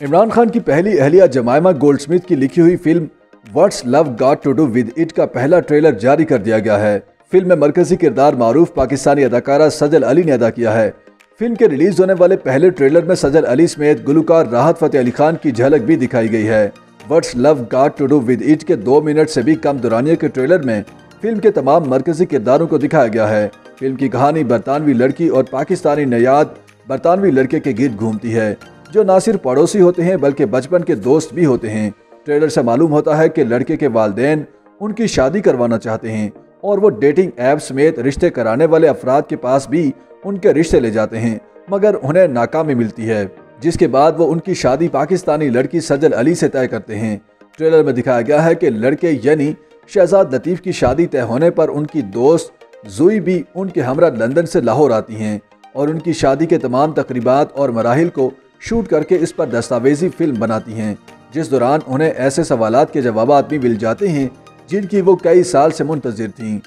इमरान खान की पहली अहलिया जमायमा गोल्डस्मिथ की लिखी हुई film what's love got to do with it का पहला ट्रेलर जारी कर दिया गया है। फिल्म में मरकजी किरदार मारूफ पाकिस्तानी अदाकारा सजल अली ने अदा किया है। फिल्म के रिलीज होने वाले पहले ट्रेलर में सजल अली समेत गुलकार राहत फतेह अली खान की झलक भी दिखाई गई है। What's love got to do with it के 2 मिनट से भी कम दुरानिया के ट्रेलर में फिल्म के तमाम मरकजी किरदारों को दिखाया गया है। फिल्म की कहानी बरतानवी लड़की और पाकिस्तानी नयाद बरतानवी लड़के के गिर्द घूमती है, जो न सिर्फ पड़ोसी होते हैं बल्कि बचपन के दोस्त भी होते हैं। ट्रेलर से मालूम होता है कि लड़के के वालिदैन उनकी शादी करवाना चाहते हैं और वो डेटिंग ऐप समेत रिश्ते कराने वाले अफराद के पास भी उनके रिश्ते ले जाते हैं, मगर उन्हें नाकामी मिलती है, जिसके बाद वो उनकी शादी पाकिस्तानी लड़की सजल अली से तय करते हैं। ट्रेलर में दिखाया गया है कि लड़के यानी शहजाद लतीफ़ की शादी तय होने पर उनकी दोस्त जुई भी उनके हमरा लंदन से लाहौर आती हैं और उनकी शादी के तमाम तकरीबात और मराहिल को शूट करके इस पर दस्तावेजी फिल्म बनाती हैं, जिस दौरान उन्हें ऐसे सवालात के जवाबात भी मिल जाते हैं जिनकी वो कई साल से मुंतजिर थीं।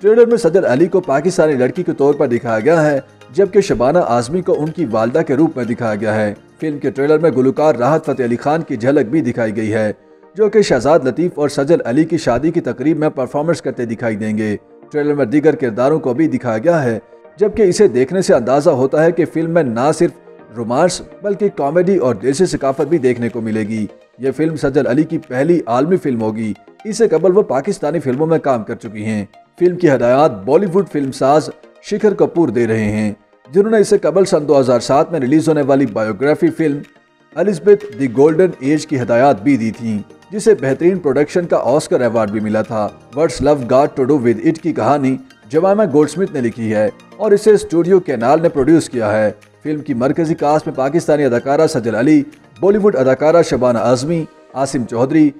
ट्रेलर में सजल अली को पाकिस्तानी लड़की के तौर पर दिखाया गया है, जबकि शबाना आजमी को उनकी वालदा के रूप में दिखाया गया है। फिल्म के ट्रेलर में गुलकार राहत फतेह अली खान की झलक भी दिखाई गई है, जो कि शहजाद लतीफ़ और सजल अली की शादी की तकरीब में परफॉर्मेंस करते दिखाई देंगे। ट्रेलर में दीगर किरदारों को भी दिखाया गया है, जबकि इसे देखने से अंदाजा होता है कि फिल्म में न सिर्फ रोमांस बल्कि कॉमेडी और देसी सकाफत भी देखने को मिलेगी। यह फिल्म सजल अली की पहली आलमी फिल्म होगी। इससे कबल वो पाकिस्तानी फिल्मों में काम कर चुकी हैं। फिल्म की हदायत बॉलीवुड फिल्मसाज शिखर कपूर दे रहे हैं, जिन्होंने इससे कबल सन 2007 में रिलीज होने वाली biography film Elizabeth the golden age की हदायत भी दी थी, जिसे बेहतरीन प्रोडक्शन का ऑस्कर अवार्ड भी मिला था। What's love got to do with it की कहानी जमायमा गोल्डस्मिथ ने लिखी है और इसे स्टूडियो कैनाल ने प्रोड्यूस किया है। फिल्म की मरकजी कास्ट में पाकिस्तानी अदाकारा सजल अली, बॉलीवुड अदाकारा शबाना आजमी, आसिम चौधरी,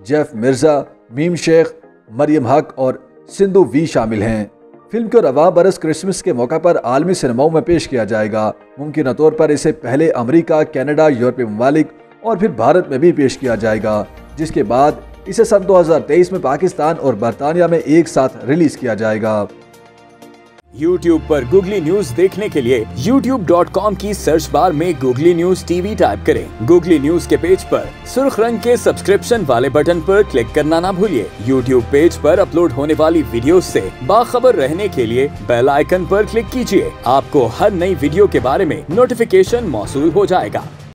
जेफ मिर्जा, मीम शेख, मरियम हक और सिंधु वी शामिल हैं। फिल्म को रवां बरस क्रिसमस के मौका पर आलमी सिनेमाओं में पेश किया जाएगा। मुमकिन तौर पर इसे पहले अमेरिका, कनाडा, यूरोपीय ममालिक और फिर भारत में भी पेश किया जाएगा, जिसके बाद इसे सन 2023 में पाकिस्तान और बरतानिया में एक साथ रिलीज किया जाएगा। YouTube पर गूगली न्यूज देखने के लिए youtube.com की सर्च बार में गूगली न्यूज टीवी टाइप करें। गूगली न्यूज के पेज पर सुर्ख रंग के सब्सक्रिप्शन वाले बटन पर क्लिक करना ना भूलिए। YouTube पेज पर अपलोड होने वाली वीडियोस से बाखबर रहने के लिए बेल आइकन पर क्लिक कीजिए। आपको हर नई वीडियो के बारे में नोटिफिकेशन मौसूल हो जाएगा।